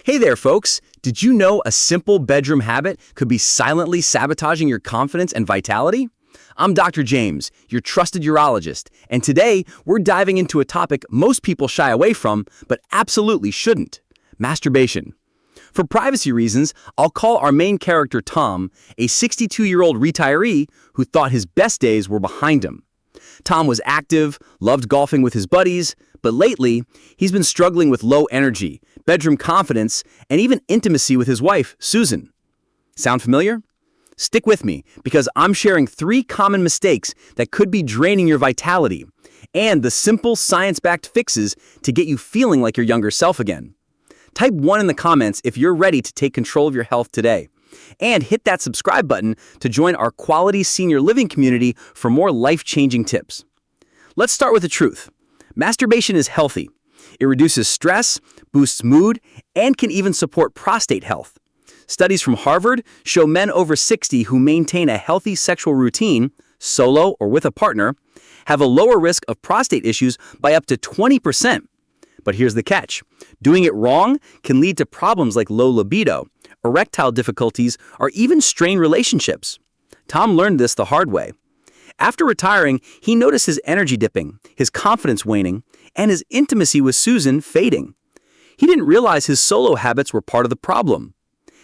Hey there, folks! Did you know a simple bedroom habit could be silently sabotaging your confidence and vitality? I'm Dr. James, your trusted urologist, and today we're diving into a topic most people shy away from, but absolutely shouldn't: masturbation. For privacy reasons, I'll call our main character Tom, a 62-year-old retiree who thought his best days were behind him. Tom was active, loved golfing with his buddies, but lately, he's been struggling with low energy, bedroom confidence, and even intimacy with his wife, Susan. Sound familiar? Stick with me, because I'm sharing 3 common mistakes that could be draining your vitality, and the simple science-backed fixes to get you feeling like your younger self again. Type 1 in the comments if you're ready to take control of your health today. And hit that subscribe button to join our quality senior living community for more life-changing tips. Let's start with the truth. Masturbation is healthy. It reduces stress, boosts mood, and can even support prostate health. Studies from Harvard show men over 60 who maintain a healthy sexual routine, solo or with a partner, have a lower risk of prostate issues by up to 20%. But here's the catch. Doing it wrong can lead to problems like low libido, erectile difficulties, or even strained relationships. Tom learned this the hard way. After retiring, he noticed his energy dipping, his confidence waning, and his intimacy with Susan fading. He didn't realize his solo habits were part of the problem.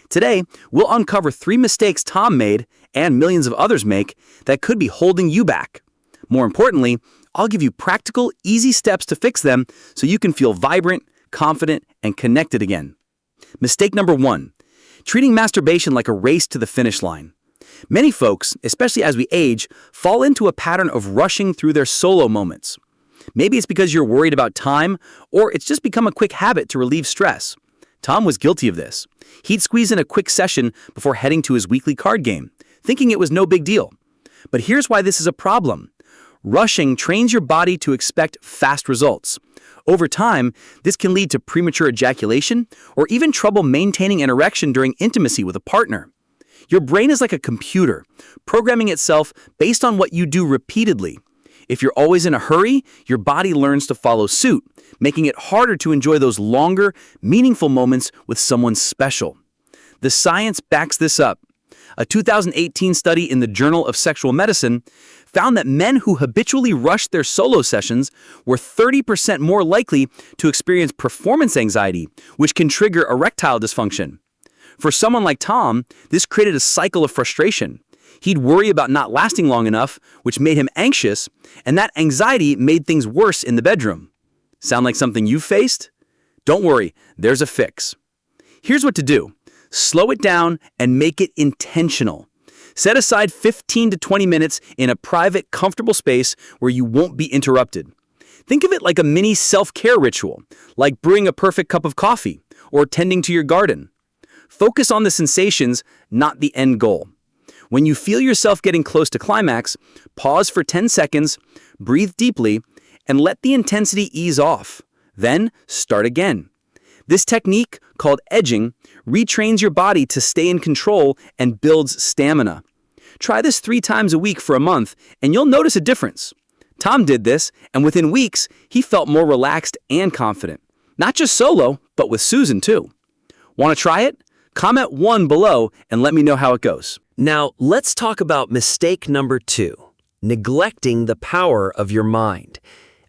Today, we'll uncover 3 mistakes Tom made, and millions of others make, that could be holding you back. More importantly, I'll give you practical, easy steps to fix them so you can feel vibrant, confident, and connected again. Mistake number 1. Treating masturbation like a race to the finish line. Many folks, especially as we age, fall into a pattern of rushing through their solo moments. Maybe it's because you're worried about time, or it's just become a quick habit to relieve stress. Tom was guilty of this. He'd squeeze in a quick session before heading to his weekly card game, thinking it was no big deal. But here's why this is a problem. Rushing trains your body to expect fast results. Over time, this can lead to premature ejaculation or even trouble maintaining an erection during intimacy with a partner. Your brain is like a computer, programming itself based on what you do repeatedly. If you're always in a hurry, your body learns to follow suit, making it harder to enjoy those longer, meaningful moments with someone special. The science backs this up. A 2018 study in the Journal of Sexual Medicine found that men who habitually rushed their solo sessions were 30% more likely to experience performance anxiety, which can trigger erectile dysfunction. For someone like Tom, this created a cycle of frustration. He'd worry about not lasting long enough, which made him anxious, and that anxiety made things worse in the bedroom. Sound like something you've faced? Don't worry, there's a fix. Here's what to do. Slow it down and make it intentional. Set aside 15 to 20 minutes in a private, comfortable space where you won't be interrupted. Think of it like a mini self-care ritual, like brewing a perfect cup of coffee or tending to your garden. Focus on the sensations, not the end goal. When you feel yourself getting close to climax, pause for 10 seconds, breathe deeply, and let the intensity ease off. Then start again. This technique, called edging, retrains your body to stay in control and builds stamina. Try this 3 times a week for a month, and you'll notice a difference. Tom did this, and within weeks, he felt more relaxed and confident. Not just solo, but with Susan too. Want to try it? Comment 1 below and let me know how it goes. Now, let's talk about mistake number 2, neglecting the power of your mind.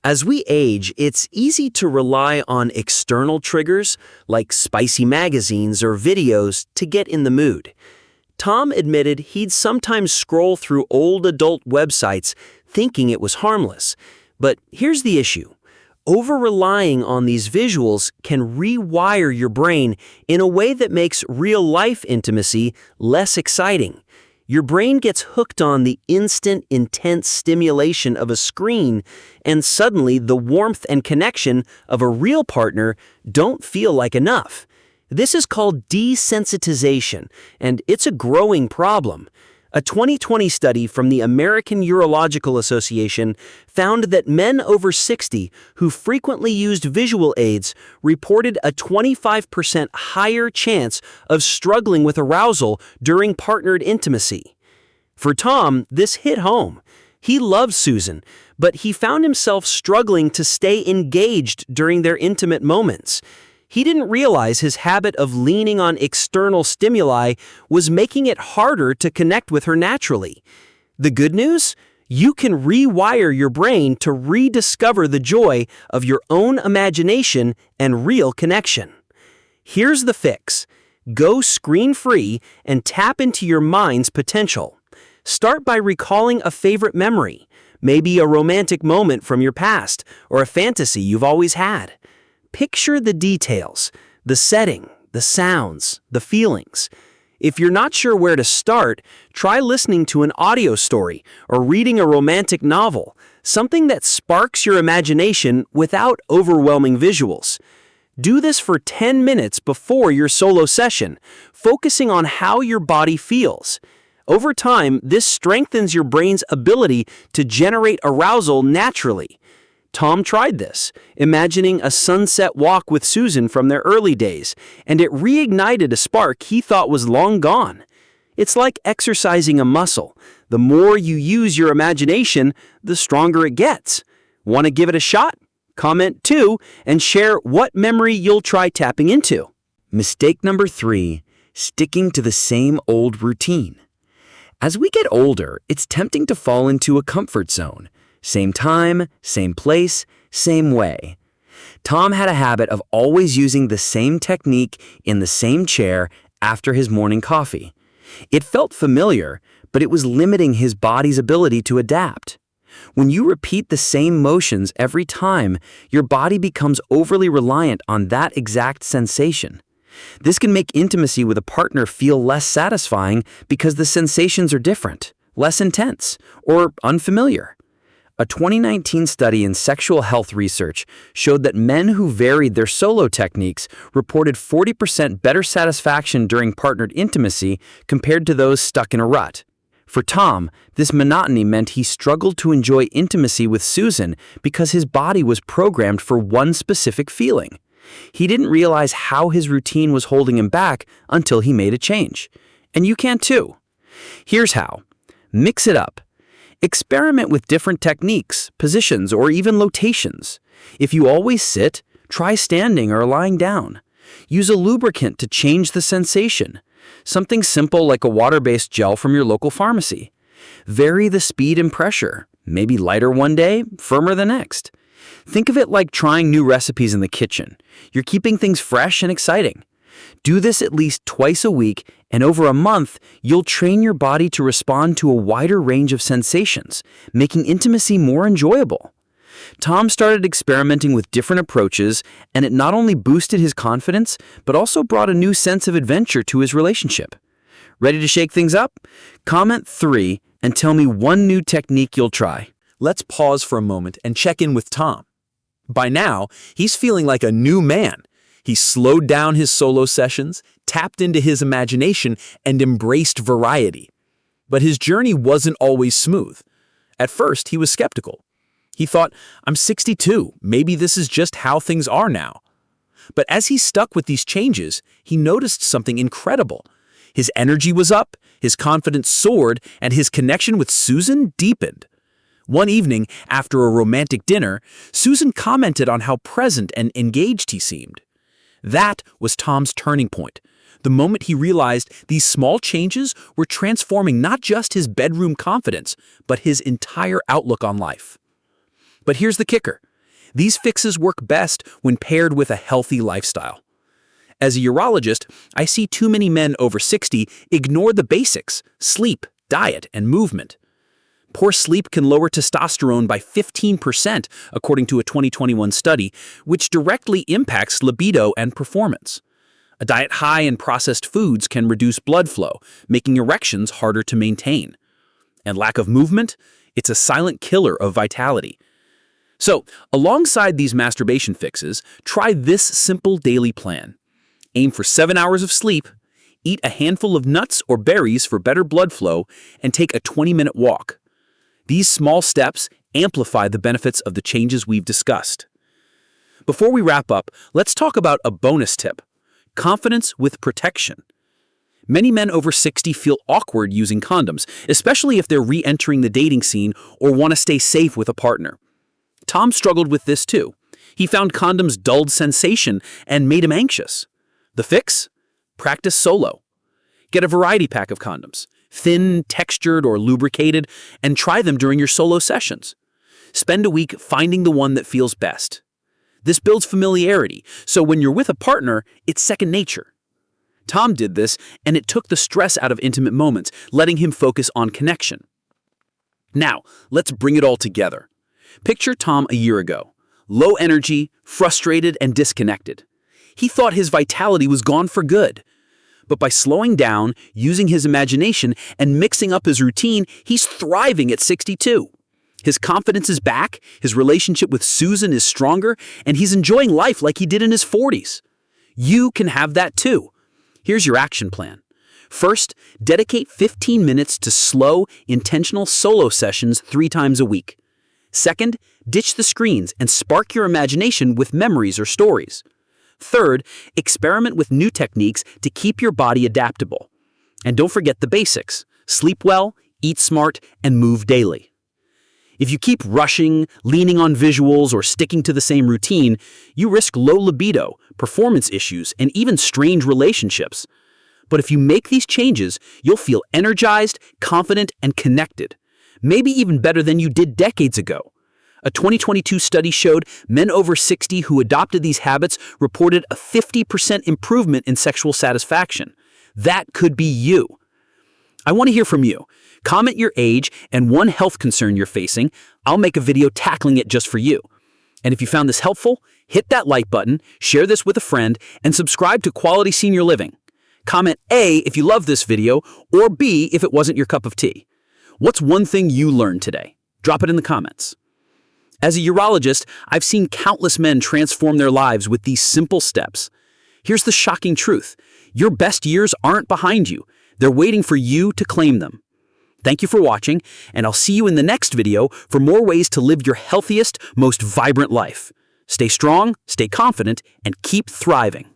As we age, it's easy to rely on external triggers like spicy magazines or videos to get in the mood. Tom admitted he'd sometimes scroll through old adult websites thinking it was harmless. But here's the issue. Over-relying on these visuals can rewire your brain in a way that makes real-life intimacy less exciting. Your brain gets hooked on the instant, intense stimulation of a screen, and suddenly the warmth and connection of a real partner don't feel like enough. This is called desensitization, and it's a growing problem. A 2020 study from the American Urological Association found that men over 60 who frequently used visual aids reported a 25% higher chance of struggling with arousal during partnered intimacy. For Tom, this hit home. He loved Susan, but he found himself struggling to stay engaged during their intimate moments. He didn't realize his habit of leaning on external stimuli was making it harder to connect with her naturally. The good news? You can rewire your brain to rediscover the joy of your own imagination and real connection. Here's the fix. Go screen-free and tap into your mind's potential. Start by recalling a favorite memory, maybe a romantic moment from your past or a fantasy you've always had. Picture the details, the setting, the sounds, the feelings. If you're not sure where to start, try listening to an audio story or reading a romantic novel, something that sparks your imagination without overwhelming visuals. Do this for 10 minutes before your solo session, focusing on how your body feels. Over time, this strengthens your brain's ability to generate arousal naturally. Tom tried this, imagining a sunset walk with Susan from their early days, and it reignited a spark he thought was long gone. It's like exercising a muscle. The more you use your imagination, the stronger it gets. Want to give it a shot? Comment too, and share what memory you'll try tapping into. Mistake number 3, sticking to the same old routine. As we get older, it's tempting to fall into a comfort zone. Same time, same place, same way. Tom had a habit of always using the same technique in the same chair after his morning coffee. It felt familiar, but it was limiting his body's ability to adapt. When you repeat the same motions every time, your body becomes overly reliant on that exact sensation. This can make intimacy with a partner feel less satisfying because the sensations are different, less intense, or unfamiliar. A 2019 study in sexual health research showed that men who varied their solo techniques reported 40% better satisfaction during partnered intimacy compared to those stuck in a rut. For Tom, this monotony meant he struggled to enjoy intimacy with Susan because his body was programmed for one specific feeling. He didn't realize how his routine was holding him back until he made a change. And you can too. Here's how. Mix it up. Experiment with different techniques, positions, or even locations. If you always sit, try standing or lying down. Use a lubricant to change the sensation. Something simple like a water-based gel from your local pharmacy. Vary the speed and pressure. Maybe lighter one day, firmer the next. Think of it like trying new recipes in the kitchen. You're keeping things fresh and exciting. Do this at least twice a week, and over a month, you'll train your body to respond to a wider range of sensations, making intimacy more enjoyable. Tom started experimenting with different approaches, and it not only boosted his confidence, but also brought a new sense of adventure to his relationship. Ready to shake things up? Comment 3 and tell me one new technique you'll try. Let's pause for a moment and check in with Tom. By now, he's feeling like a new man. He slowed down his solo sessions, tapped into his imagination, and embraced variety. But his journey wasn't always smooth. At first, he was skeptical. He thought, I'm 62, maybe this is just how things are now. But as he stuck with these changes, he noticed something incredible. His energy was up, his confidence soared, and his connection with Susan deepened. One evening, after a romantic dinner, Susan commented on how present and engaged he seemed. That was Tom's turning point. The moment he realized these small changes were transforming not just his bedroom confidence, but his entire outlook on life. But here's the kicker. These fixes work best when paired with a healthy lifestyle. As a urologist, I see too many men over 60 ignore the basics: sleep, diet, and movement. Poor sleep can lower testosterone by 15%, according to a 2021 study, which directly impacts libido and performance. A diet high in processed foods can reduce blood flow, making erections harder to maintain. And lack of movement? It's a silent killer of vitality. So, alongside these masturbation fixes, try this simple daily plan. Aim for 7 hours of sleep, eat a handful of nuts or berries for better blood flow, and take a 20-minute walk. These small steps amplify the benefits of the changes we've discussed. Before we wrap up, let's talk about a bonus tip: confidence with protection. Many men over 60 feel awkward using condoms, especially if they're re-entering the dating scene or want to stay safe with a partner. Tom struggled with this too. He found condoms dulled sensation and made him anxious. The fix? Practice solo. Get a variety pack of condoms, thin, textured, or lubricated, and try them during your solo sessions. Spend a week finding the one that feels best. This builds familiarity, so when you're with a partner, it's second nature. Tom did this, and it took the stress out of intimate moments, letting him focus on connection. Now, let's bring it all together. Picture Tom a year ago. Low energy, frustrated, and disconnected. He thought his vitality was gone for good. But by slowing down, using his imagination, and mixing up his routine, he's thriving at 62. His confidence is back, his relationship with Susan is stronger, and he's enjoying life like he did in his 40s. You can have that too. Here's your action plan. First, dedicate 15 minutes to slow, intentional solo sessions 3 times a week. Second, ditch the screens and spark your imagination with memories or stories. Third, experiment with new techniques to keep your body adaptable. And don't forget the basics. Sleep well, eat smart, and move daily. If you keep rushing, leaning on visuals, or sticking to the same routine, you risk low libido, performance issues, and even strained relationships. But if you make these changes, you'll feel energized, confident, and connected. Maybe even better than you did decades ago. A 2022 study showed men over 60 who adopted these habits reported a 50% improvement in sexual satisfaction. That could be you. I want to hear from you. Comment your age and one health concern you're facing. I'll make a video tackling it just for you. And if you found this helpful, hit that like button, share this with a friend, and subscribe to Quality Senior Living. Comment A if you love this video, or B if it wasn't your cup of tea. What's one thing you learned today? Drop it in the comments. As a urologist, I've seen countless men transform their lives with these simple steps. Here's the shocking truth. Your best years aren't behind you. They're waiting for you to claim them. Thank you for watching, and I'll see you in the next video for more ways to live your healthiest, most vibrant life. Stay strong, stay confident, and keep thriving.